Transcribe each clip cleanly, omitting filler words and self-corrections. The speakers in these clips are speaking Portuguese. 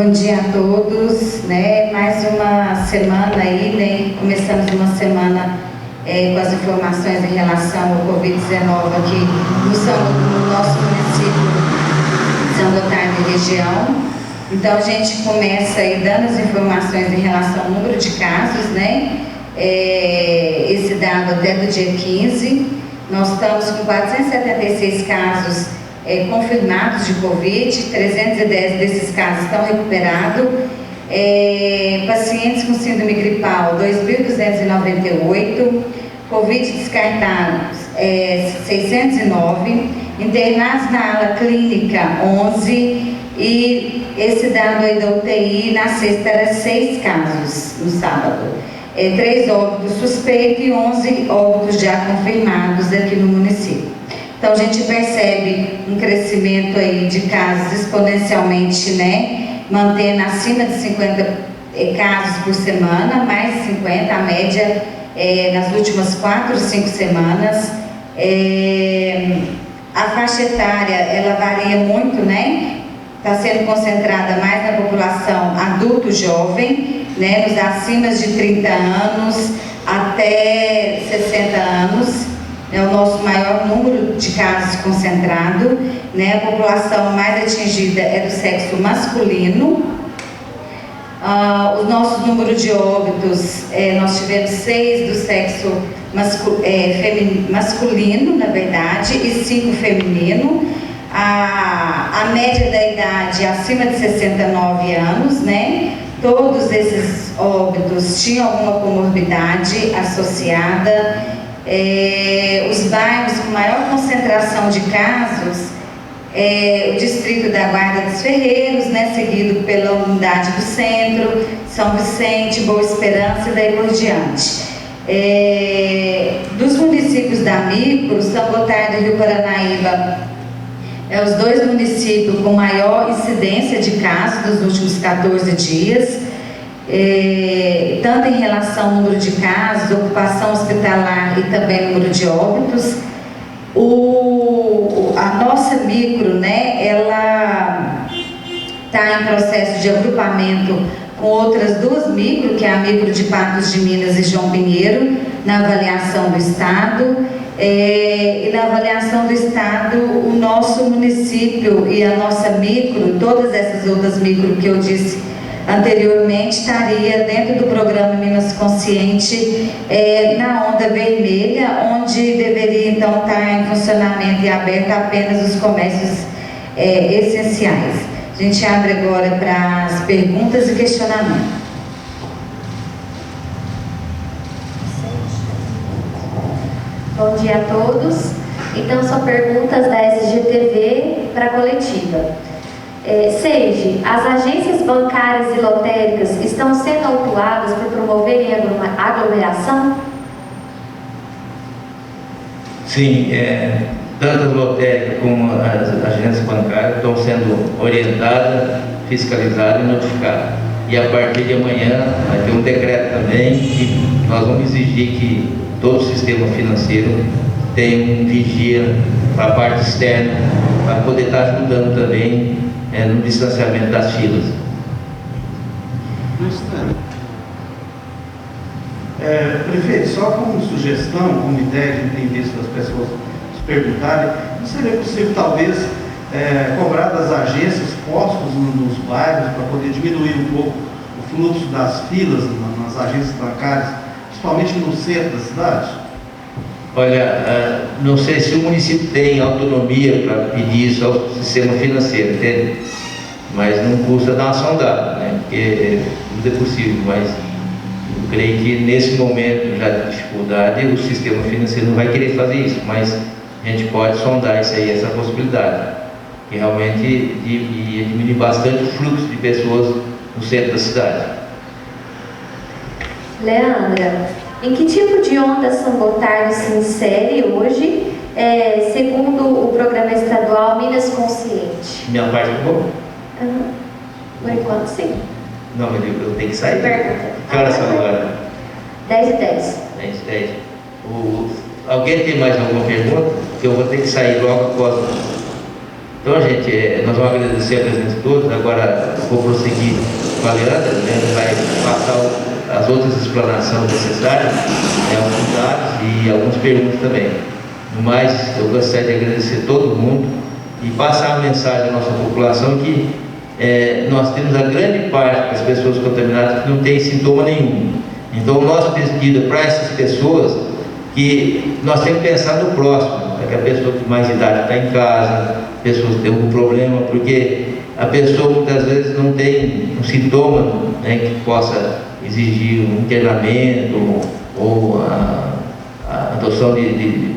Bom dia a todos, né? Mais uma semana aí, né? Começamos uma semana com as informações em relação ao Covid-19 aqui no nosso município de São Gotardo e região. Então a gente começa aí dando as informações em relação ao número de casos, né? Esse dado até do dia 15, nós estamos com 476 casos confirmados de Covid, 310 desses casos estão recuperados. Pacientes com síndrome gripal, 2.298, Covid descartados, 609, internados na ala clínica, 11, e esse dado aí da UTI na sexta era 6 casos no sábado. 3 óbitos suspeitos e 11 óbitos já confirmados aqui no município. Então a gente percebe um crescimento aí de casos exponencialmente, né? Mantendo acima de 50 casos por semana, mais de 50, a média nas últimas 4 ou 5 semanas. A faixa etária, ela varia muito, né? Está sendo concentrada mais na população adulto jovem, né? Nos acima de 30 anos até 60 anos. É o nosso maior número de casos concentrado, né? A população mais atingida é do sexo masculino. O nosso número de óbitos, nós tivemos 6 do sexo masculino, na verdade, e 5 feminino. A média da idade acima de 69 anos, né? Todos esses óbitos tinham alguma comorbidade associada. Os bairros com maior concentração de casos, o distrito da Guarda dos Ferreiros, né, seguido pela unidade do centro, São Vicente, Boa Esperança e daí por diante. Dos municípios da micro, São Gotardo e Rio Paranaíba, os 2 municípios com maior incidência de casos dos últimos 14 dias. Tanto em relação ao número de casos, ocupação hospitalar e também número de óbitos. A nossa micro, né, ela está em processo de agrupamento com outras 2 micro, que é a micro de Patos de Minas e João Pinheiro, na avaliação do Estado. E na avaliação do Estado, o nosso município e a nossa micro, todas essas outras micro que eu disse anteriormente, estaria dentro do programa Minas Consciente, na onda vermelha, onde deveria então estar em funcionamento e aberto apenas os comércios essenciais. A gente abre agora para as perguntas e questionamentos. Bom dia a todos. Então, são perguntas da SGTV para a coletiva. Seiji, as agências bancárias e lotéricas estão sendo autuadas por promoverem aglomeração? Sim, tanto as lotéricas como as agências bancárias estão sendo orientadas, fiscalizadas e notificadas. E a partir de amanhã vai ter um decreto também que nós vamos exigir que todo o sistema financeiro tenha um vigia para a parte externa, para poder estar ajudando também no distanciamento das filas. Prefeito, só como sugestão, como ideia, a gente tem visto as pessoas se perguntarem, não seria possível talvez cobrar das agências postos nos bairros para poder diminuir um pouco o fluxo das filas nas agências bancárias, principalmente no centro da cidade? Olha, não sei se o município tem autonomia para pedir isso ao sistema financeiro, entende? Mas não custa dar uma sondada, né? Porque tudo é possível, mas eu creio que nesse momento já de dificuldade o sistema financeiro não vai querer fazer isso, mas a gente pode sondar isso aí, essa possibilidade, que realmente ia diminuir bastante o fluxo de pessoas no centro da cidade. Leandra, em que tipo de onda São Gotardo se insere hoje, segundo o programa estadual Minas Consciente? Minha parte é boa? Por enquanto, sim. Não, mas eu tenho que sair. Pergunta. Que horas são agora? 10h10. 10h10. Alguém tem mais alguma pergunta? Que eu vou ter que sair logo após. Então, gente, nós vamos agradecer a presença de todos. Agora vou prosseguir com a Leandra, né, que vai passar as outras explanações necessárias, alguns dados e algumas perguntas também. No mais, eu gostaria de agradecer todo mundo e passar a mensagem à nossa população que nós temos a grande parte das pessoas contaminadas que não tem sintoma nenhum. Então, o nosso pedido para essas pessoas que nós temos que pensar no próximo, que a pessoa de mais idade está em casa, pessoas que têm algum problema, porque a pessoa muitas vezes não tem um sintoma, né, que possa exigir um internamento ou a adoção de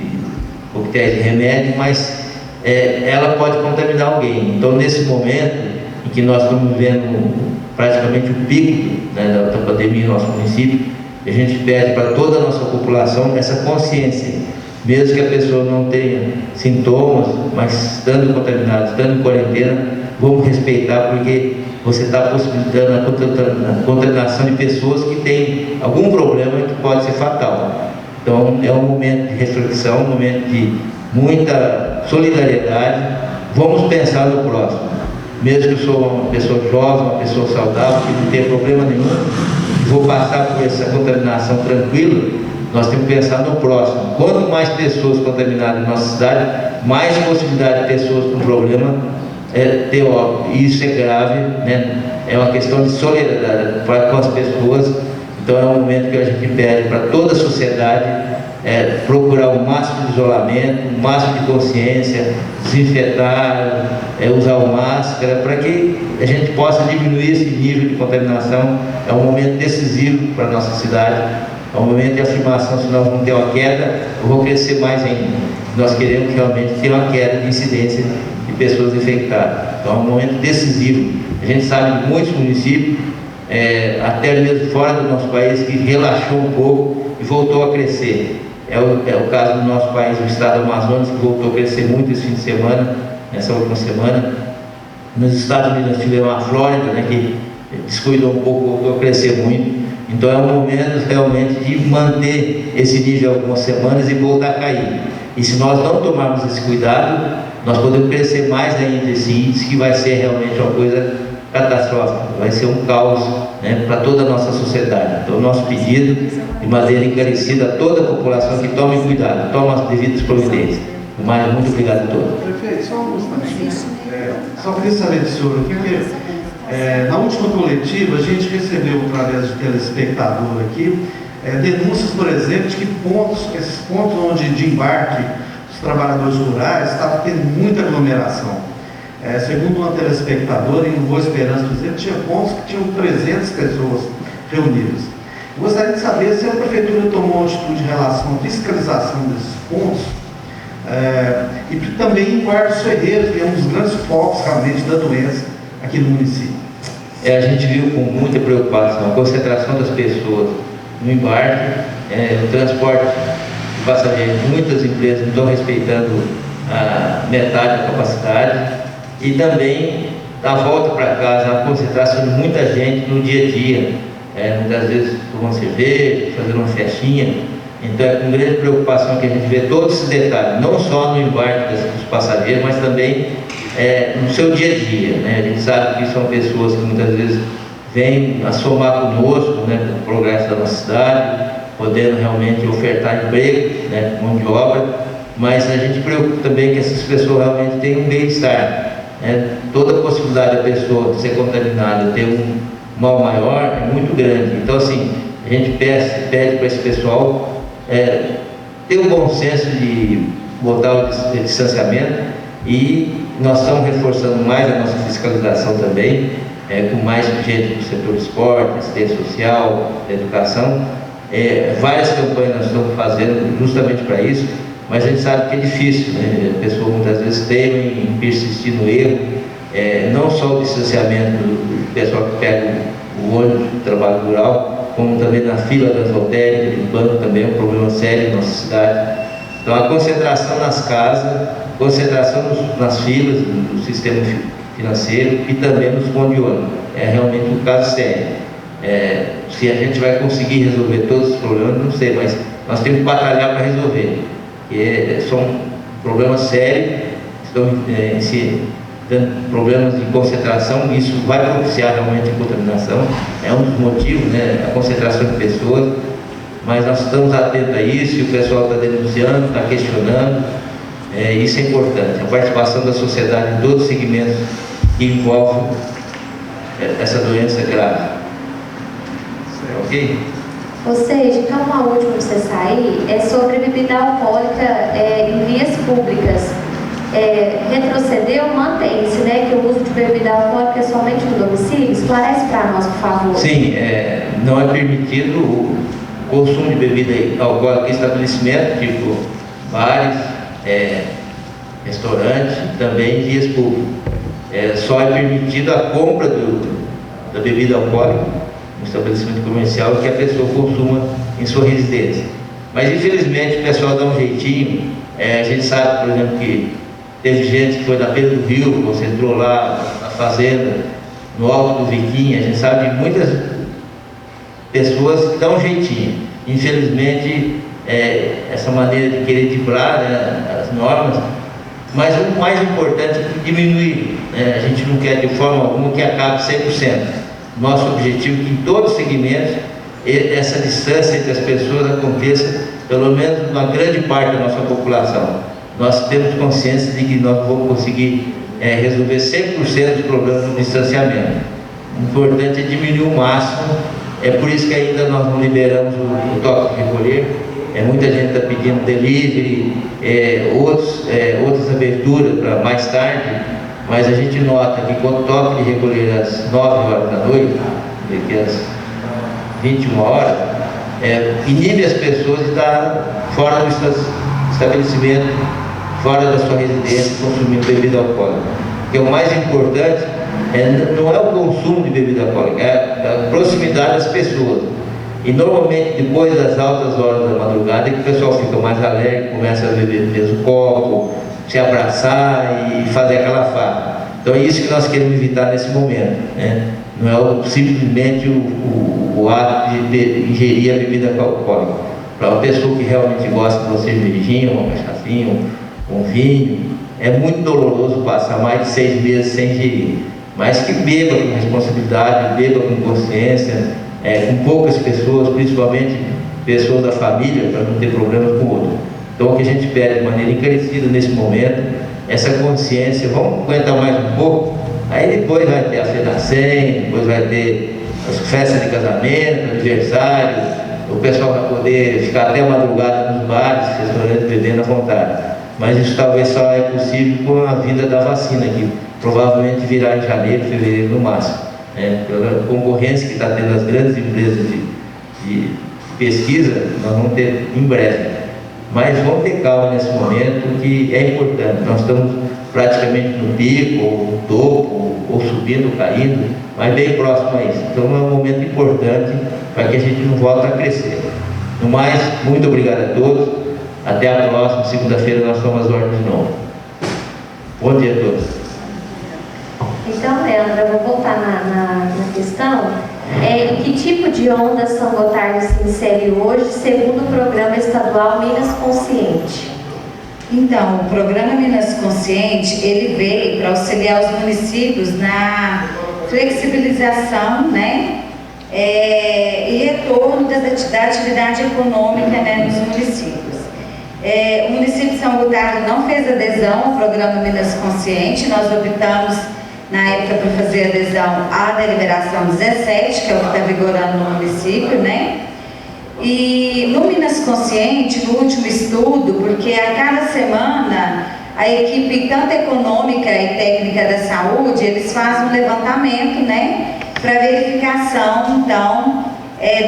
coquetéis de remédio, mas ela pode contaminar alguém. Então, nesse momento em que nós estamos vivendo praticamente o pico, né, da pandemia no nosso município, a gente pede para toda a nossa população essa consciência, mesmo que a pessoa não tenha sintomas, mas estando contaminada, estando em quarentena, vamos respeitar, porque você está possibilitando a contaminação de pessoas que têm algum problema que pode ser fatal. Então, é um momento de reflexão, um momento de muita solidariedade. Vamos pensar no próximo. Mesmo que eu sou uma pessoa jovem, uma pessoa saudável, que não tem problema nenhum, vou passar por essa contaminação tranquila, nós temos que pensar no próximo. Quanto mais pessoas contaminadas na nossa cidade, mais possibilidade de pessoas com problema ter óbito. E isso é grave, né? É uma questão de solidariedade com as pessoas. Então, é um momento que a gente pede para toda a sociedade procurar o máximo de isolamento, o máximo de consciência, desinfetar, usar máscara, para que a gente possa diminuir esse nível de contaminação. É um momento decisivo para a nossa cidade, é um momento de afirmação. Se nós não temos uma queda, eu vou crescer mais ainda. Nós queremos realmente ter uma queda de incidência de pessoas infectadas. Então, é um momento decisivo. A gente sabe de muitos municípios, até mesmo fora do nosso país, que relaxou um pouco e voltou a crescer. É o caso do nosso país, o estado do Amazonas, que voltou a crescer muito esse fim de semana, nessa última semana. Nos Estados Unidos nós tivemos a Flórida, né, que descuidou um pouco, voltou a crescer muito. Então, é um momento realmente de manter esse nível algumas semanas e voltar a cair. E se nós não tomarmos esse cuidado, nós podemos crescer mais ainda esse índice, que vai ser realmente uma coisa catastrófica, vai ser um caos, né, para toda a nossa sociedade. Então, o nosso pedido, de maneira encarecida, a toda a população que tome cuidado, tome as devidas providências. Mas, muito obrigado a todos. Prefeito, só queria saber do senhor, porque na última coletiva a gente recebeu, através de telespectador aqui, denúncias, por exemplo, de que esses pontos onde de embarque dos trabalhadores rurais estavam tendo muita aglomeração. Segundo uma telespectadora, em Boa Esperança, por exemplo, tinha pontos que tinham 300 pessoas reunidas. Eu gostaria de saber se a prefeitura tomou uma atitude em relação à fiscalização desses pontos, e também em Quartos Ferreiros, que é um dos grandes focos realmente da doença aqui no município. A gente viu com muita preocupação a concentração das pessoas no embarque, o transporte de passageiros. Muitas empresas não estão respeitando a metade da capacidade, e também a volta para casa, a concentração de muita gente no dia a dia, muitas vezes tomando cerveja, fazendo uma festinha. Então, é com grande preocupação que a gente vê todos esses detalhes, não só no embarque dos passageiros, mas também no seu dia a dia, né? A gente sabe que são pessoas que muitas vezes vêm a somar conosco, né, no progresso da nossa cidade, podendo realmente ofertar emprego, né, mão de obra, mas a gente preocupa também que essas pessoas realmente tenham um bem-estar. Toda a possibilidade da pessoa ser contaminada, ter um mal maior, é muito grande. Então, assim, a gente pede para esse pessoal ter um bom senso de botar o distanciamento, e nós estamos reforçando mais a nossa fiscalização também, com mais gente do setor de esporte, assistência social, educação. Várias campanhas nós estamos fazendo justamente para isso, mas a gente sabe que é difícil, né? A pessoa muitas vezes teme em persistir no erro, não só o distanciamento do pessoal que pega o ônibus do trabalho rural, como também na fila das lotéricas, do banco também é um problema sério na nossa cidade. Então, a concentração nas casas, concentração nas filas do sistema financeiro e também nos pontos de ônibus, é realmente um caso sério. Se a gente vai conseguir resolver todos os problemas, não sei, mas nós temos que batalhar para resolver. São problemas sérios, estão tendo problemas de concentração, isso vai propiciar realmente a contaminação, é um dos motivos, né, a concentração de pessoas, mas nós estamos atentos a isso e o pessoal está denunciando, está questionando, isso é importante, a participação da sociedade em todos os segmentos que envolvem essa doença grave. Ok? Ou seja, então uma última para você sair é sobre bebida alcoólica em vias públicas. Retrocedeu, mantém-se, né? Que o uso de bebida alcoólica é somente no domicílio? Esclarece para nós, por favor. Sim, não é permitido o consumo de bebida alcoólica em estabelecimento, tipo bares, restaurantes, também em vias públicas. Só é permitido a compra da bebida alcoólica no estabelecimento comercial que a pessoa consuma em sua residência. Mas infelizmente o pessoal dá um jeitinho. A gente sabe, por exemplo, que teve gente que foi na beira do rio, concentrou lá na fazenda, no alto do Viquinho. A gente sabe de muitas pessoas que dão um jeitinho. Infelizmente, essa maneira de querer driblar, né, as normas, mas o mais importante é diminuir. A gente não quer de forma alguma que acabe 100%. Nosso objetivo é que em todos os segmentos essa distância entre as pessoas aconteça, pelo menos uma grande parte da nossa população. Nós temos consciência de que nós vamos conseguir resolver 100% dos problemas do distanciamento. O importante é diminuir o máximo, é por isso que ainda nós não liberamos o toque de recolher. Muita gente está pedindo delivery, outras aberturas para mais tarde. Mas a gente nota que quando o toque de recolher às 9 horas da noite, daqui às 21 horas, inibe as pessoas de estar fora do estabelecimento, fora da sua residência, consumindo bebida alcoólica. Porque o mais importante não é o consumo de bebida alcoólica, é a proximidade das pessoas. E normalmente depois das altas horas da madrugada é que o pessoal fica mais alegre, começa a beber mesmo copo, se abraçar e fazer aquela farra. Então é isso que nós queremos evitar nesse momento, né? Não é simplesmente o ato de ingerir a bebida alcoólica. Para uma pessoa que realmente gosta de uma cervejinha, uma cachaçinha, um vinho, é muito doloroso passar mais de 6 meses sem ingerir. Mas que beba com responsabilidade, beba com consciência, com poucas pessoas, principalmente pessoas da família, para não ter problemas com o outro. Então, o que a gente pede de maneira encarecida nesse momento, essa consciência, vamos aguentar mais um pouco, aí depois vai ter a cena 100, depois vai ter as festas de casamento, aniversário, o pessoal vai poder ficar até a madrugada nos bares, restaurantes, bebendo à vontade. Mas isso talvez só é possível com a vinda da vacina, que provavelmente virá em janeiro, fevereiro no máximo. Pela concorrência que está tendo as grandes empresas de pesquisa, nós vamos ter em breve. Mas vamos ter calma nesse momento, que é importante. Nós estamos praticamente no pico, ou no topo, ou subindo, ou caindo, mas bem próximo a isso. Então é um momento importante para que a gente não volte a crescer. No mais, muito obrigado a todos. Até a próxima, segunda-feira nós estamos às ordens de novo. Bom dia a todos. Então, Leandro, eu vou voltar na questão. Em que tipo de onda São Gotardo se insere hoje, segundo o programa estadual Minas Consciente? Então, o programa Minas Consciente, ele veio para auxiliar os municípios na flexibilização, né, e retorno da atividade econômica, né, nos municípios. O município de São Gotardo não fez adesão ao programa Minas Consciente. Nós optamos na época para fazer adesão à deliberação 17, que é o que está vigorando no município, né? E no Minas Consciente, no último estudo, porque a cada semana a equipe, tanto econômica e técnica da saúde, eles fazem um levantamento, né? Para verificação, então,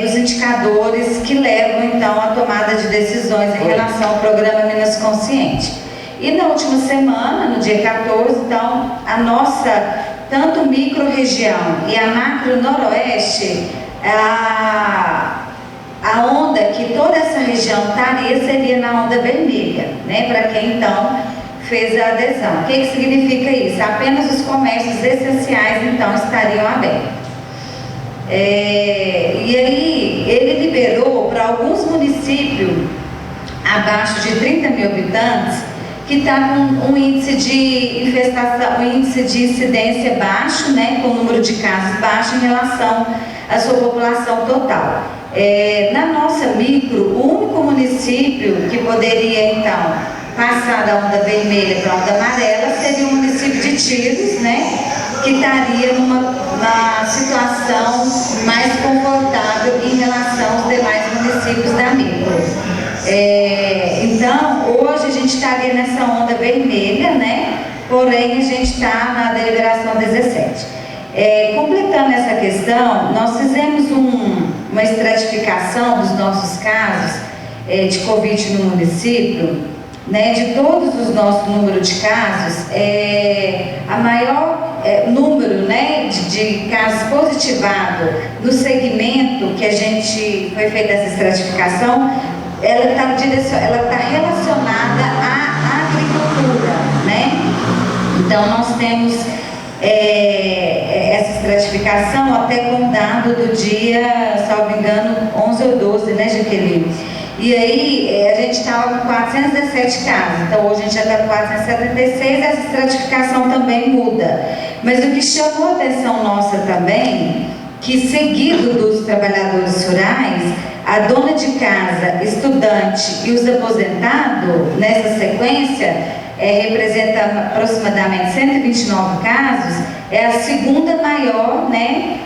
dos indicadores que levam, então, à tomada de decisões em relação ao programa Minas Consciente. E na última semana, no dia 14, então, a nossa, tanto micro-região e a macro-noroeste, a onda que toda essa região estaria seria na onda vermelha, né? Para quem, então, fez a adesão. O que significa isso? Apenas os comércios essenciais, então, estariam abertos. E aí, ele liberou para alguns municípios abaixo de 30 mil habitantes, que está com um índice de infestação, um índice de incidência baixo, né, com o número de casos baixo em relação à sua população total. Na nossa micro, o único município que poderia, então, passar da onda vermelha para a onda amarela seria o município de Tiros, né, que estaria na situação mais confortável em relação aos demais municípios da micro. Então, hoje a gente estaria nessa onda vermelha, né? Porém, a gente está na deliberação 17. Completando essa questão, nós fizemos uma estratificação dos nossos casos de Covid no município, né? De todos os nossos números de casos, a maior número, né, de casos positivados no segmento que a gente foi feita essa estratificação, ela está relacionada à agricultura, né? Então, nós temos essa estratificação até com dado do dia, salvo engano, 11 ou 12, né, Jaqueline? E aí, a gente estava com 417 casos, então hoje a gente já está com 476, essa estratificação também muda. Mas o que chamou a atenção nossa também, que seguido dos trabalhadores rurais, a dona de casa, estudante e os aposentados, nessa sequência, representa aproximadamente 129 casos, é a segunda maior, né,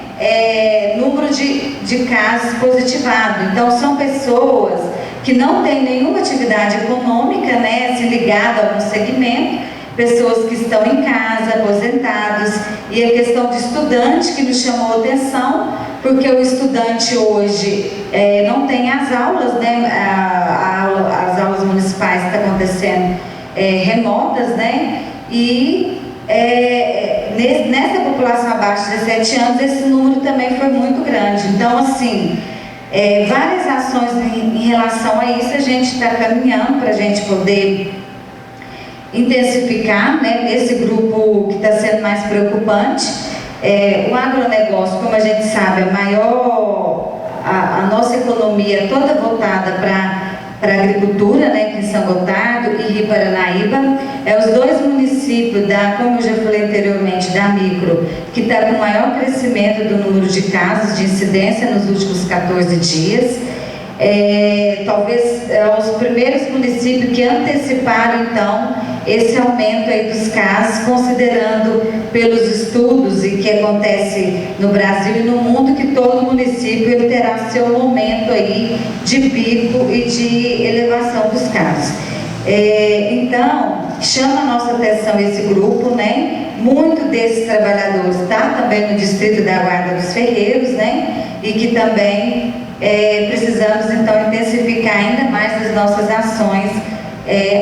número de casos positivados. Então, são pessoas que não têm nenhuma atividade econômica, né, assim, ligada a algum segmento, pessoas que estão em casa, aposentados, e a questão de estudante que nos chamou a atenção, porque o estudante hoje não tem as aulas, né, as aulas municipais que estão acontecendo remotas, né, e nessa população abaixo de 17 anos, esse número também foi muito grande. Então, assim, várias ações em relação a isso a gente está caminhando para a gente poder intensificar, né, esse grupo que está sendo mais preocupante. O agronegócio, como a gente sabe, a nossa economia é toda voltada para a agricultura, né, aqui em São Gotardo e Rio Paranaíba. Os dois municípios, como eu já falei anteriormente, da micro, que está com maior crescimento do número de casos de incidência nos últimos 14 dias. Talvez os primeiros municípios que anteciparam, então, esse aumento aí dos casos, considerando pelos estudos e que acontece no Brasil e no mundo, que todo município ele terá seu momento aí de pico e de elevação dos casos. Então, chama a nossa atenção esse grupo, né? Muito desses trabalhadores está também no distrito da Guarda dos Ferreiros, né? E que também precisamos, então, intensificar ainda mais as nossas ações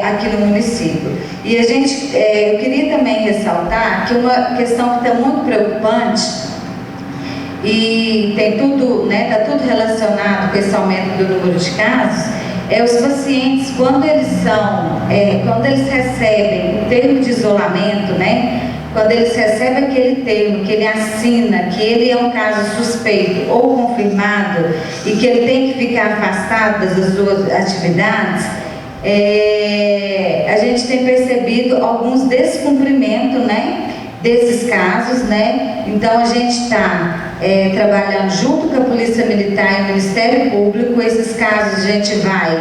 aqui no município. E eu queria também ressaltar que uma questão que está muito preocupante, e tem tudo, né, está tudo relacionado com esse aumento do número de casos, os pacientes, quando eles recebem o termo de isolamento, né, quando eles recebem aquele termo, que ele assina, que ele é um caso suspeito ou confirmado e que ele tem que ficar afastado das suas atividades, a gente tem percebido alguns descumprimentos, né, desses casos, né? Então a gente está trabalhando junto com a Polícia Militar e o Ministério Público. Esses casos a gente vai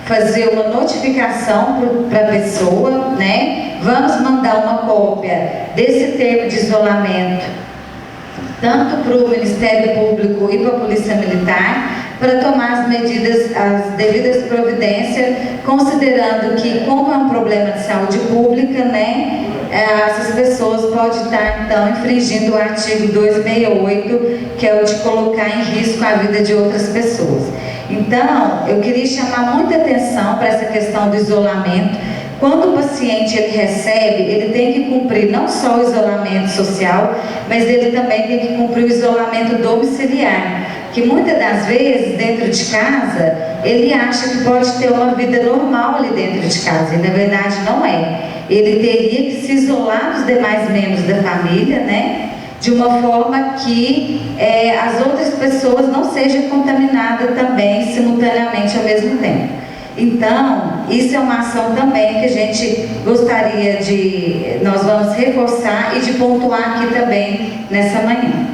fazer uma notificação para a pessoa, né? Vamos mandar uma cópia desse termo de isolamento tanto para o Ministério Público e para a Polícia Militar, para tomar as devidas providências, considerando que, como é um problema de saúde pública, né, essas pessoas podem estar, então, infringindo o artigo 268, que é o de colocar em risco a vida de outras pessoas. Então, eu queria chamar muita atenção para essa questão do isolamento. Quando o paciente ele recebe, ele tem que cumprir não só o isolamento social, mas ele também tem que cumprir o isolamento domiciliar, que muitas das vezes, dentro de casa, ele acha que pode ter uma vida normal ali dentro de casa, e na verdade não é. Ele teria que se isolar dos demais membros da família, né? De uma forma que as outras pessoas não sejam contaminadas também simultaneamente ao mesmo tempo. Então, isso é uma ação também que a gente gostaria de, nós vamos reforçar e de pontuar aqui também nessa manhã.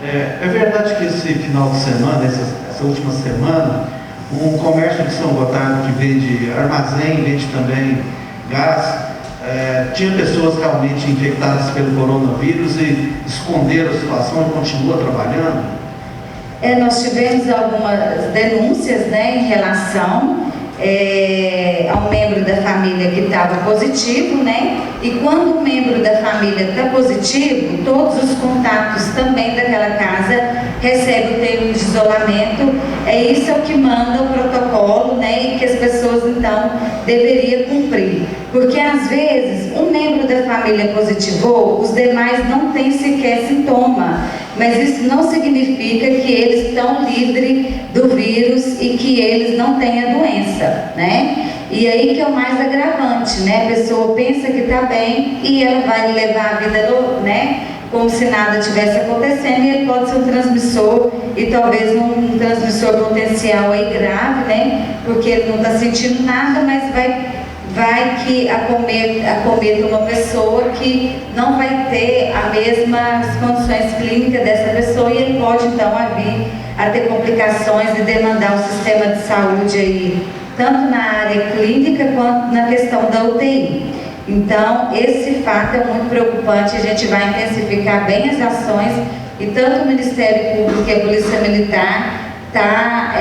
É verdade que esse final de semana, essa última semana, um comércio de São Gotardo que vende armazém, vende também gás, tinha pessoas realmente infectadas pelo coronavírus e esconderam a situação e continua trabalhando? Nós tivemos algumas denúncias, né, em relação ao membro da família que estava positivo, né? E quando o membro da família está positivo, todos os contatos também daquela casa recebem o termo de isolamento. Isso é o que manda o protocolo, né? E que as pessoas então deveriam cumprir. Porque às vezes um membro da família positivou, os demais não têm sequer sintoma. Mas isso não significa que eles estão livres do vírus e que eles não têm a doença, né? E aí que é o mais agravante, né? A pessoa pensa que está bem e ela vai levar a vida, né, como se nada tivesse acontecendo, e ele pode ser um transmissor, e talvez um transmissor potencial aí grave, né? Porque ele não está sentindo nada, mas vai que acometa uma pessoa que não vai ter as mesmas condições clínicas dessa pessoa, e ele pode então vir a ter complicações e demandar o sistema de saúde aí, tanto na área clínica quanto na questão da UTI. Então, esse fato é muito preocupante. A gente vai intensificar bem as ações, e tanto o Ministério Público e a Polícia Militar está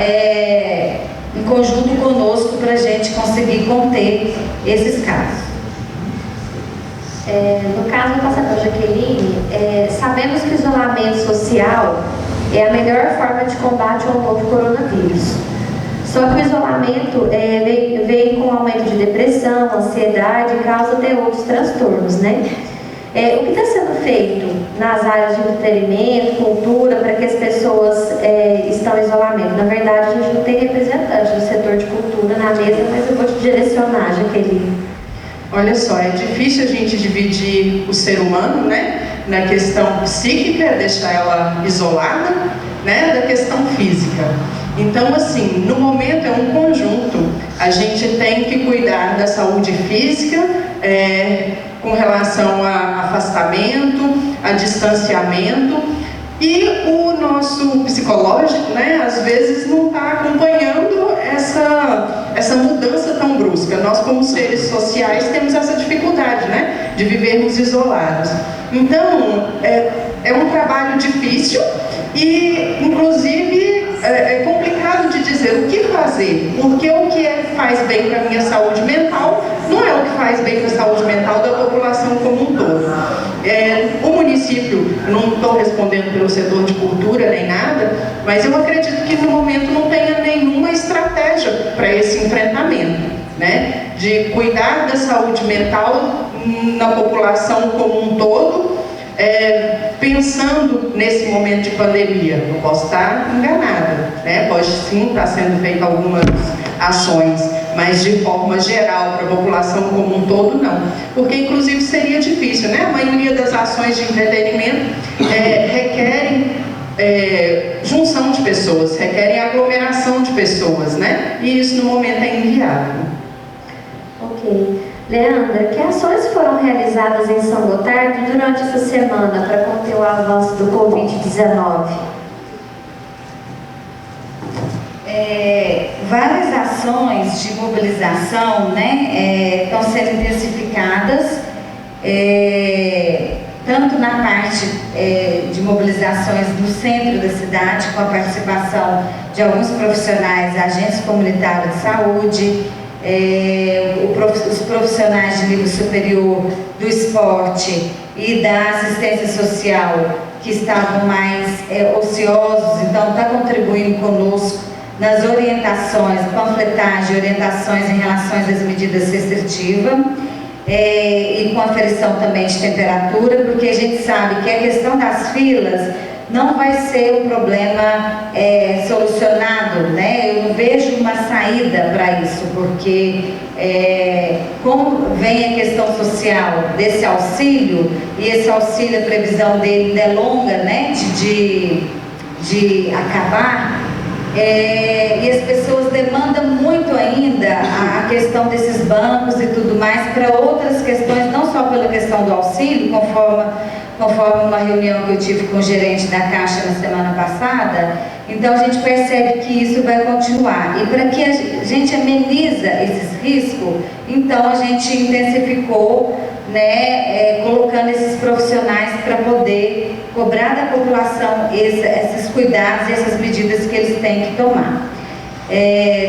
em conjunto conosco para a gente conseguir conter esses casos. No caso do passador Jaqueline, sabemos que o isolamento social é a melhor forma de combate ao novo coronavírus. Só que o isolamento vem com aumento de depressão, ansiedade e causa até outros transtornos, né? O que está sendo feito nas áreas de entretenimento, cultura, para que as pessoas estão em isolamento? Na verdade, a gente não tem representante do setor de cultura na mesa, mas eu vou te direcionar, Jaqueline. Olha só, é difícil a gente dividir o ser humano, né, na questão psíquica, deixar ela isolada, né, da questão física. Então, assim, no momento é um conjunto. A gente tem que cuidar da saúde física, com relação a afastamento, a distanciamento, e o nosso psicológico, né, às vezes não está acompanhando essa mudança tão brusca. Nós, como seres sociais, temos essa dificuldade, né, de vivermos isolados. Então, é um trabalho difícil e, inclusive, é complicado de dizer o que fazer, porque o que faz bem para a minha saúde mental não é o que faz bem para a saúde mental da população como um todo. O município, não estou respondendo pelo setor de cultura nem nada, mas eu acredito que no momento não tenha nenhuma estratégia para esse enfrentamento, né? De cuidar da saúde mental na população como um todo, pensando nesse momento de pandemia. Eu posso estar enganada, né? Pode sim estar sendo feitas algumas ações, mas de forma geral, para a população como um todo, não. Porque, inclusive, seria difícil, né? A maioria das ações de entretenimento requerem junção de pessoas, requerem aglomeração de pessoas, né? E isso, no momento, é inviável. Ok. Leandra, que ações foram realizadas em São Gotardo durante essa semana para conter o avanço do Covid-19? Várias ações de mobilização, né, estão sendo intensificadas, tanto na parte de mobilizações no centro da cidade, com a participação de alguns profissionais, agentes comunitários de saúde, os profissionais de nível superior do esporte e da assistência social, que estavam mais ociosos, então está contribuindo conosco nas orientações, panfletagem, orientações em relação às medidas restritivas, e com aferição também de temperatura, porque a gente sabe que a questão das filas não vai ser um problema solucionado, né? Eu não vejo uma saída para isso, porque como vem a questão social desse auxílio, e esse auxílio, a previsão dele ainda é longa, né, de acabar, e as pessoas demandam muito ainda a questão desses bancos e tudo mais para outras questões, não só pela questão do auxílio, conforme uma reunião que eu tive com o gerente da Caixa na semana passada. Então a gente percebe que isso vai continuar. E para que a gente ameniza esses riscos, então a gente intensificou, né, colocando esses profissionais para poder cobrar da população esses cuidados e essas medidas que eles têm que tomar.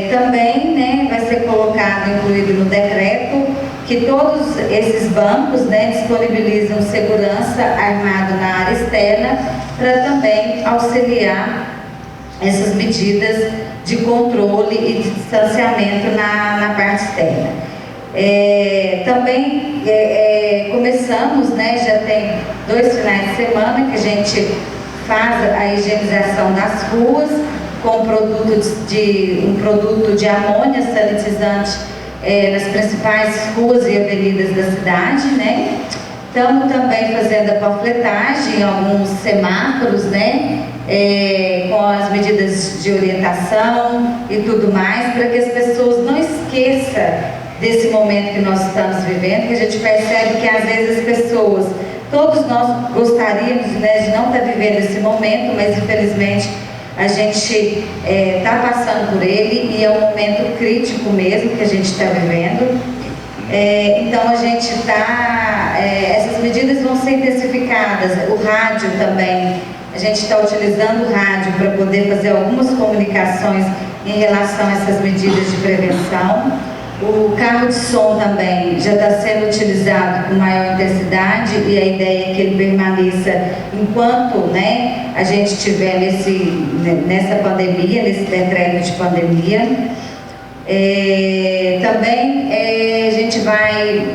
Também, né, vai ser colocado, incluído no decreto, que todos esses bancos, né, disponibilizam segurança armada na área externa para também auxiliar essas medidas de controle e de distanciamento na parte externa. Também começamos, né, já tem 2 finais de semana que a gente faz a higienização das ruas com um produto de amônia sanitizante nas principais ruas e avenidas da cidade, né? Estamos também fazendo a panfletagem em alguns semáforos, né? Com as medidas de orientação e tudo mais, para que as pessoas não esqueçam desse momento que nós estamos vivendo, que a gente percebe que às vezes as pessoas, todos nós gostaríamos, né, de não estar vivendo esse momento, mas infelizmente a gente está passando por ele e é um momento crítico mesmo que a gente está vivendo. Então a gente essas medidas vão ser intensificadas, o rádio também, a gente está utilizando o rádio para poder fazer algumas comunicações em relação a essas medidas de prevenção. O carro de som também já está sendo utilizado com maior intensidade e a ideia é que ele permaneça enquanto, né, a gente estiver nessa pandemia, nesse decreto de pandemia. Também a gente vai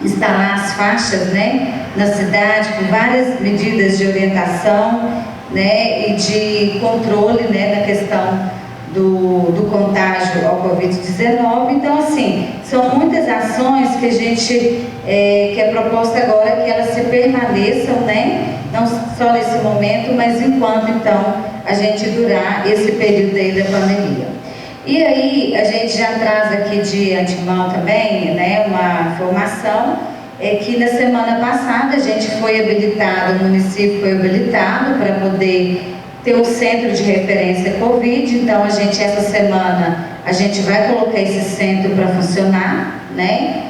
instalar as faixas, né, na cidade com várias medidas de orientação, né, e de controle, né, na questão do contágio ao Covid-19. Então, assim, são muitas ações que a gente que é proposta agora que elas se permaneçam, né, não só nesse momento, mas enquanto, então, a gente durar esse período aí da pandemia. E aí, a gente já traz aqui de antemão também, né, uma informação, que na semana passada a gente foi habilitado, o município foi habilitado para poder ter um centro de referência Covid. Então, essa semana, a gente vai colocar esse centro para funcionar, né?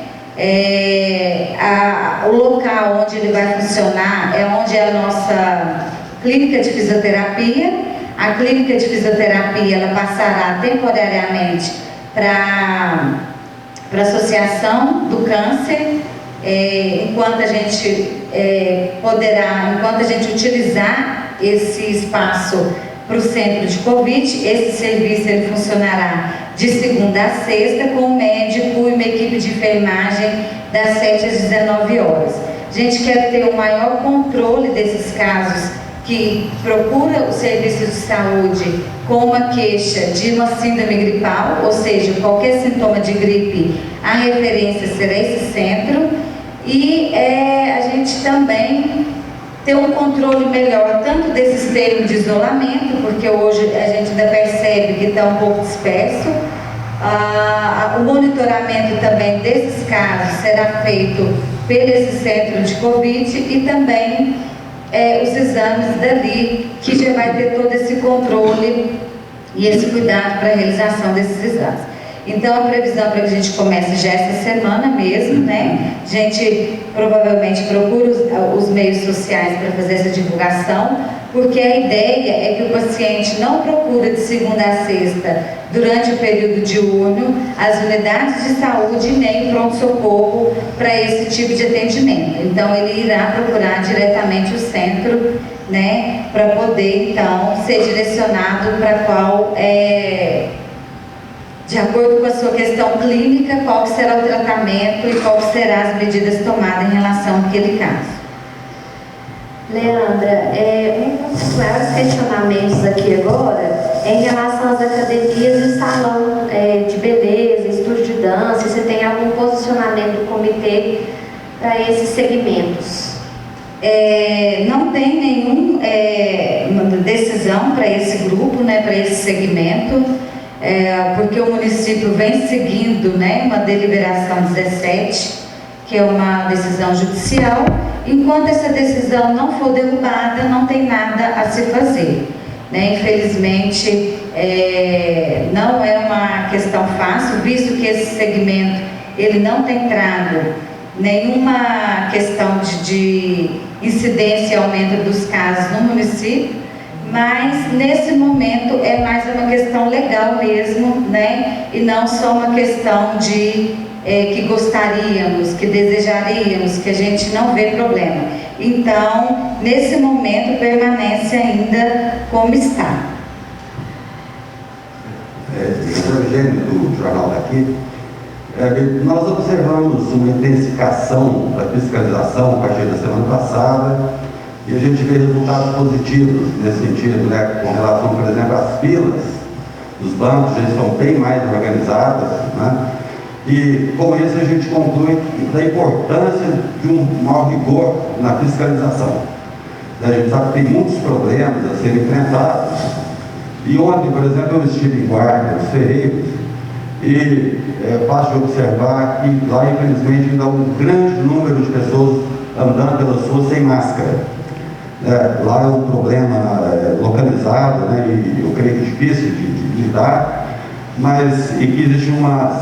O local onde ele vai funcionar é onde é a nossa clínica de fisioterapia. A clínica de fisioterapia, ela passará temporariamente para a Associação do Câncer, enquanto a gente utilizar esse espaço para o centro de Covid. Esse serviço ele funcionará de segunda a sexta com um médico e uma equipe de enfermagem das 7 às 19 horas. A gente quer ter um maior controle desses casos que procura o serviço de saúde com uma queixa de uma síndrome gripal, ou seja, qualquer sintoma de gripe, a referência será esse centro. E a gente também ter um controle melhor tanto desses termos de isolamento, porque hoje a gente ainda percebe que está um pouco disperso. O monitoramento também desses casos será feito pelo esse centro de Covid e também os exames dali, que já vai ter todo esse controle e esse cuidado para a realização desses exames. Então, a previsão para que a gente comece já essa semana mesmo, né? A gente provavelmente procura os meios sociais para fazer essa divulgação, porque a ideia é que o paciente não procura de segunda a sexta, durante o período diurno, as unidades de saúde nem o pronto-socorro para esse tipo de atendimento. Então, ele irá procurar diretamente o centro, né? Para poder, então, ser direcionado para qual de acordo com a sua questão clínica, qual será o tratamento e qual serão as medidas tomadas em relação àquele caso. Leandra, um dos maiores questionamentos aqui agora é em relação às academias e salão de beleza, estúdio de dança. Você tem algum posicionamento do comitê para esses segmentos? Não tem nenhuma decisão para esse grupo, né, para esse segmento, porque o município vem seguindo, né, uma deliberação 17, que é uma decisão judicial. Enquanto essa decisão não for derrubada, não tem nada a se fazer, né? Infelizmente, não é uma questão fácil, visto que esse segmento ele não tem trago nenhuma questão de incidência e aumento dos casos no município, mas nesse momento é mais uma questão legal mesmo, né? E não só uma questão de que gostaríamos, que desejaríamos, que a gente não vê problema. Então, nesse momento, permanece ainda como está. Eugênio, do jornal daqui, nós observamos uma intensificação da fiscalização a partir da semana passada e a gente vê resultados positivos nesse sentido, né, com relação, por exemplo, às filas dos bancos, já estão bem mais organizadas, né? E com isso a gente conclui da importância de um maior rigor na fiscalização. A gente sabe que tem muitos problemas a serem enfrentados. E ontem, por exemplo, eu estive em Guarda, nos Ferreiros, e passo de observar que lá, infelizmente, ainda há um grande número de pessoas andando pelas ruas sem máscara. Lá é um problema localizado, né, e eu creio que é difícil de lidar, mas e que existe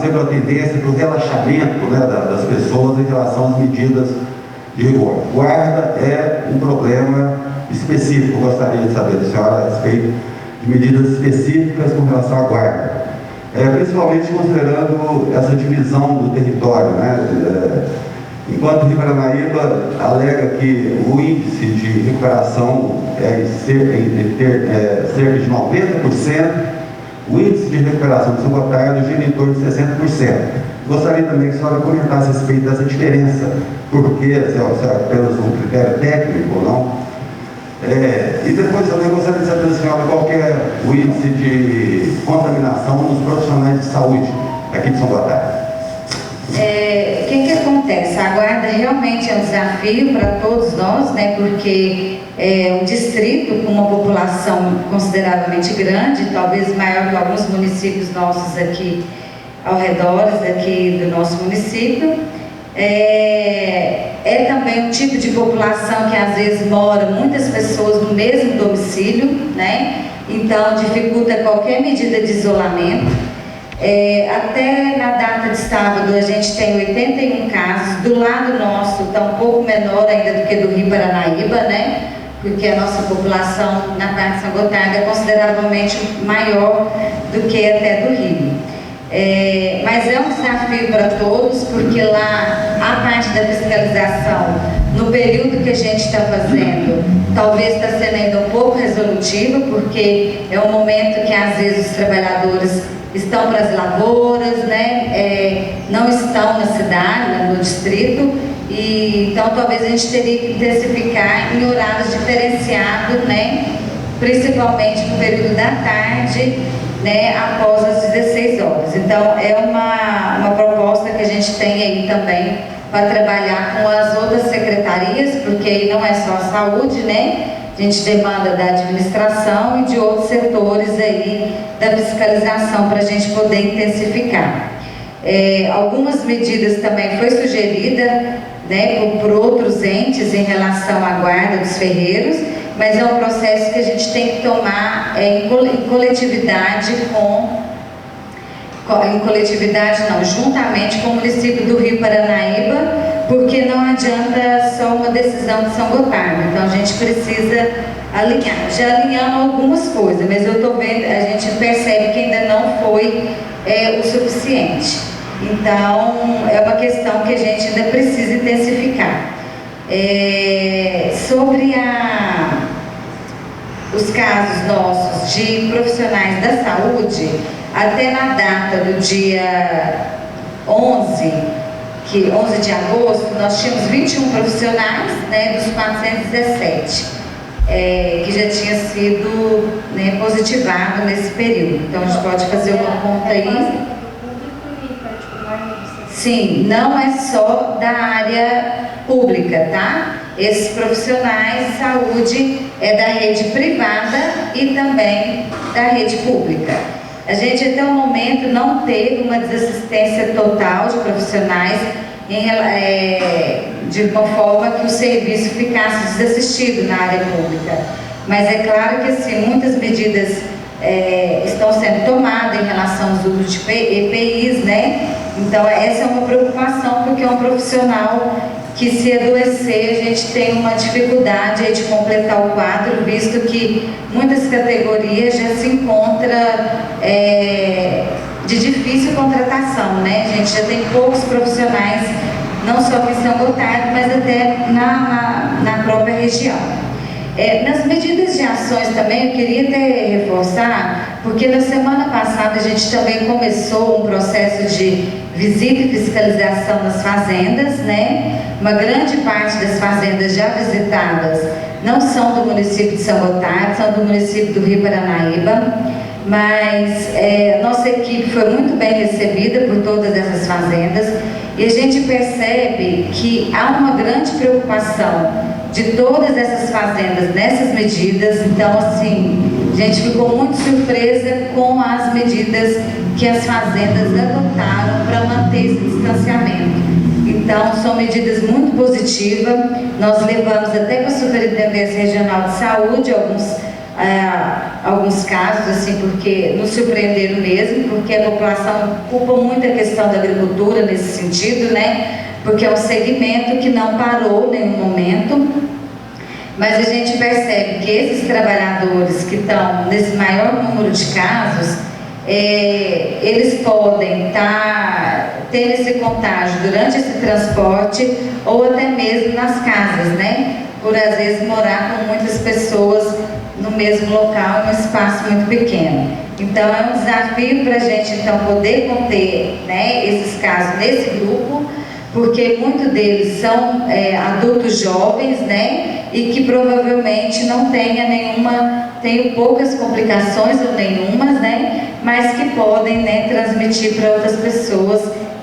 sempre uma tendência para o relaxamento, né, das pessoas em relação às medidas de rigor. Guarda é um problema específico, eu gostaria de saber da senhora a respeito de medidas específicas com relação à guarda, principalmente considerando essa divisão do território, né? Enquanto o Rio Paranaíba alega que o índice de recuperação é cerca de 90%, o índice de recuperação do São Gotardo gira em torno de 60%. Gostaria também que a senhora comentasse a respeito dessa diferença, porque se é apenas um critério técnico ou não. E depois também gostaria de saber da senhora qual que é o índice de contaminação dos profissionais de saúde aqui de São Gotardo. O que acontece? A guarda realmente é um desafio para todos nós, né? Porque é um distrito com uma população consideravelmente grande, talvez maior que alguns municípios nossos aqui ao redor aqui do nosso município. É também um tipo de população que às vezes mora muitas pessoas no mesmo domicílio, né? Então dificulta qualquer medida de isolamento. Até na data de sábado a gente tem 81 casos, do lado nosso está um pouco menor ainda do que do Rio Paranaíba, né? Porque a nossa população na parte de São Gotardo é consideravelmente maior do que até do Rio. Mas é um desafio para todos, porque lá a parte da fiscalização, no período que a gente está fazendo, talvez está sendo ainda um pouco resolutiva, porque é um momento que às vezes os trabalhadores estão para as lavouras, né? Não estão na cidade, no distrito, e então talvez a gente teria que intensificar em horários diferenciados, né? Principalmente no período da tarde, né? Após as 16 horas. Então é uma proposta que a gente tem aí também para trabalhar com as outras secretarias, porque aí não é só a saúde, né? A gente demanda da administração e de outros setores aí da fiscalização para a gente poder intensificar. Algumas medidas também foi sugerida, né, por outros entes em relação à guarda dos ferreiros, mas é um processo que a gente tem que tomar em coletividade juntamente com o município do Rio Paranaíba, porque não adianta só uma decisão de São Gotardo. Então a gente precisa alinhar. Já alinhamos algumas coisas, mas eu estou vendo, a gente percebe que ainda não foi o suficiente. Então é uma questão que a gente ainda precisa intensificar. Sobre os casos nossos de profissionais da saúde, até na data do dia 11 de agosto, nós tínhamos 21 profissionais, né, dos 417, que já tinha sido, né, positivado nesse período. Então a gente pode fazer uma conta aí. Sim, não é só da área pública, tá? esses profissionais de saúde da rede privada e também da rede pública. A gente até o momento não teve uma desassistência total de profissionais de uma forma que o serviço ficasse desassistido na área pública. Mas é claro que assim, muitas medidas estão sendo tomadas em relação aos usos de EPIs, né? Então essa é uma preocupação, porque é um profissional que, se adoecer, a gente tem uma dificuldade de completar o quadro, visto que muitas categorias já se encontram de difícil contratação, né? A gente já tem poucos profissionais, não só aqui em São Gotardo, mas até na própria região. Nas medidas de ações também, eu queria até reforçar, porque na semana passada a gente também começou um processo de visita e fiscalização nas fazendas, né? Uma grande parte das fazendas já visitadas não são do município de São Gotardo, são do município do Rio Paranaíba, mas nossa equipe foi muito bem recebida por todas essas fazendas e a gente percebe que há uma grande preocupação de todas essas fazendas nessas medidas. Então, assim, a gente ficou muito surpresa com as medidas que as fazendas adotaram para manter esse distanciamento. Então, são medidas muito positivas. Nós levamos até para a Superintendência Regional de Saúde alguns casos, assim, porque nos surpreenderam mesmo, porque a população culpa muito a questão da agricultura nesse sentido, né? Porque é um segmento que não parou em nenhum momento, mas a gente percebe que esses trabalhadores que estão nesse maior número de casos, eles podem estar tendo esse contágio durante esse transporte ou até mesmo nas casas, né? Por às vezes morar com muitas pessoas no mesmo local, em um espaço muito pequeno. Então é um desafio para a gente então poder conter, né, esses casos nesse grupo, porque muitos deles são adultos jovens, né, e que provavelmente não tenham poucas complicações ou nenhumas, né, mas que podem, né, transmitir para outras pessoas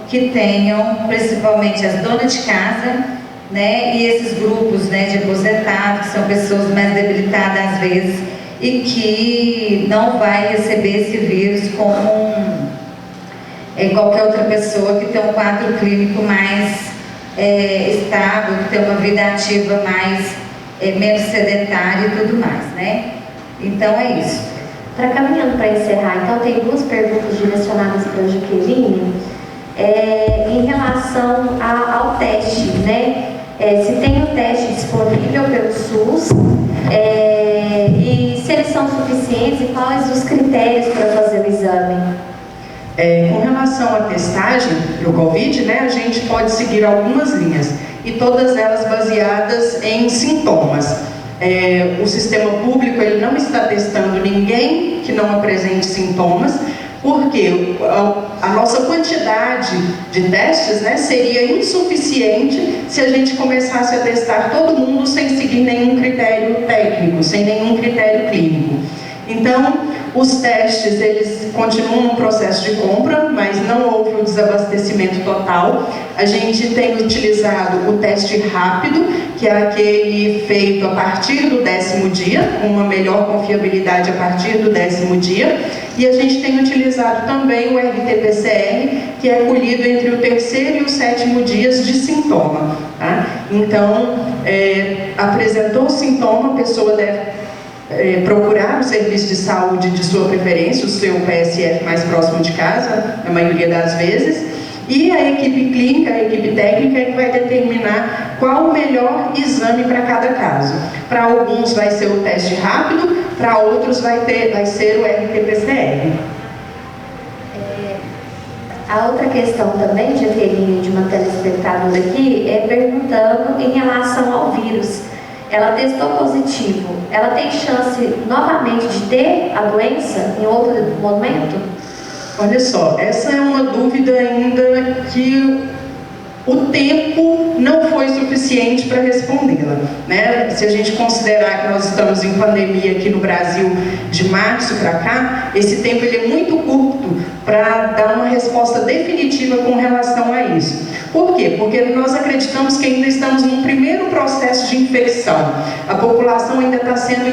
que tenham, principalmente as donas de casa, né, e esses grupos, né, de aposentados, que são pessoas mais debilitadas às vezes e que não vai receber esse vírus como qualquer outra pessoa que tem um quadro clínico mais estável, que tem uma vida ativa menos sedentária e tudo mais, né? Então é isso. Caminhando para encerrar, então tem duas perguntas direcionadas para a Jaqueline em relação ao teste, né? Se tem o teste disponível pelo SUS e se eles são suficientes e quais os critérios para fazer o exame. Com relação à testagem do Covid, né, a gente pode seguir algumas linhas e todas elas baseadas em sintomas. O sistema público ele não está testando ninguém que não apresente sintomas, porque a nossa quantidade de testes, né, seria insuficiente se a gente começasse a testar todo mundo sem seguir nenhum critério técnico, sem nenhum critério clínico. Então, os testes, eles continuam no processo de compra, mas não houve um desabastecimento total. A gente tem utilizado o teste rápido, que é aquele feito a partir do 10º dia, com uma melhor confiabilidade a partir do 10º dia. E a gente tem utilizado também o RT-PCR, que é colhido entre o 3º e o 7º dias de sintoma. Tá? Então, apresentou sintoma, a pessoa deve procurar o serviço de saúde de sua preferência, o seu PSF mais próximo de casa, na maioria das vezes, e a equipe clínica, a equipe técnica é que vai determinar qual o melhor exame para cada caso. Para alguns vai ser o teste rápido, para outros vai ser o RT-PCR. A outra questão também, Jaqueline, de uma telespectadora aqui, é perguntando em relação ao vírus. Ela testou positivo, ela tem chance novamente de ter a doença em outro momento? Olha só, essa é uma dúvida ainda que o tempo não foi suficiente para respondê-la, né? Se a gente considerar que nós estamos em pandemia aqui no Brasil de março para cá, esse tempo ele é muito curto para dar uma resposta definitiva com relação a isso. Por quê? Porque nós acreditamos que ainda estamos num primeiro processo de infecção. A população ainda está sendo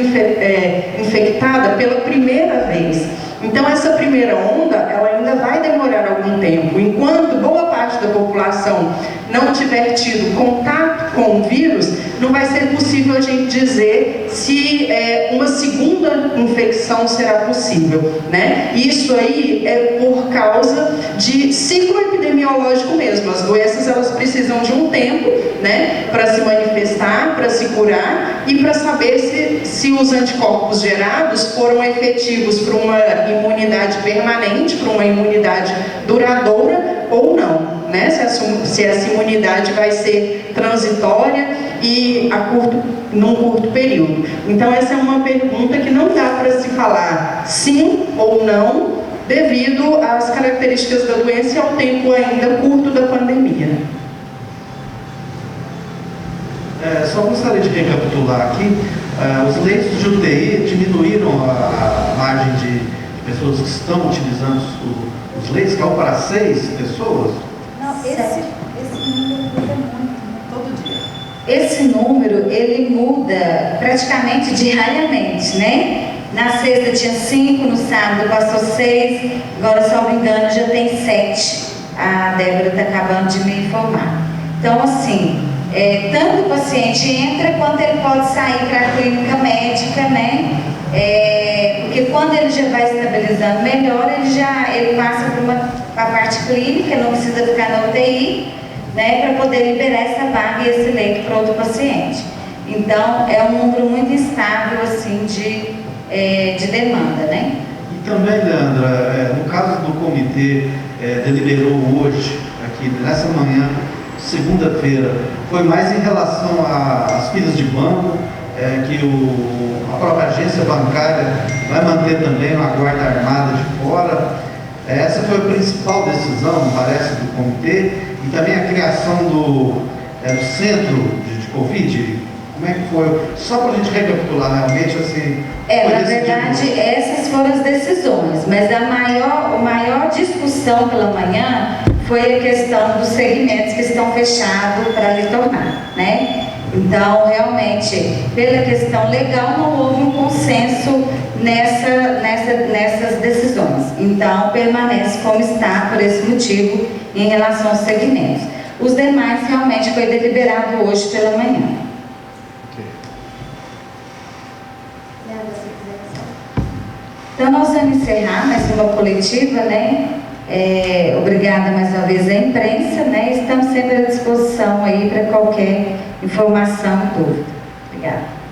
infectada pela primeira vez. Então, essa primeira onda, ela ainda vai demorar algum tempo. Enquanto boa parte da população não tiver tido contato com o vírus, não vai ser possível a gente dizer se uma segunda infecção será possível, né? Isso aí é por causa de ciclo epidemiológico mesmo. As doenças, elas precisam de um tempo, né, para se manifestar, para se curar e para saber se os anticorpos gerados foram efetivos para uma imunidade permanente, para uma imunidade duradoura ou não, né? Se essa imunidade vai ser transitória e num curto período. Então, essa é uma pergunta que não dá para se falar sim ou não, devido às características da doença e ao tempo ainda curto da pandemia. Só gostaria de recapitular aqui, os leitos de UTI diminuíram a margem de pessoas que estão utilizando os leitos, caiu para 6 pessoas? Não, esse número muda muito, todo dia. Esse número, ele muda praticamente diariamente, né? Na sexta tinha 5, no sábado passou 6, agora, se não me engano, já tem 7. A Débora está acabando de me informar. Então, assim, tanto o paciente entra, quanto ele pode sair para a clínica médica, né? Porque quando ele já vai estabilizando melhor, ele passa para a parte clínica, não precisa ficar na UTI, né? Para poder liberar essa vaga e esse leito para outro paciente. Então, é um número muito instável, assim, de demanda, né? E também, Leandra, no caso do comitê, deliberou hoje, aqui nessa manhã, segunda-feira, foi mais em relação às filas de banco, que a própria agência bancária vai manter também uma guarda armada de fora. Essa foi a principal decisão, parece, do comitê, e também a criação do centro de Covid. Como é que foi? Só para a gente recapitular realmente, assim... Na verdade, essas foram as decisões, mas a maior discussão pela manhã foi a questão dos segmentos que estão fechados para retornar, né? Então, realmente, pela questão legal, não houve um consenso nessas decisões. Então, permanece como está por esse motivo em relação aos segmentos. Os demais, realmente, foi deliberado hoje pela manhã. Então, nós vamos encerrar mais uma coletiva, né? Obrigada mais uma vez à imprensa, né? Estamos sempre à disposição aí para qualquer informação, dúvida. Obrigada.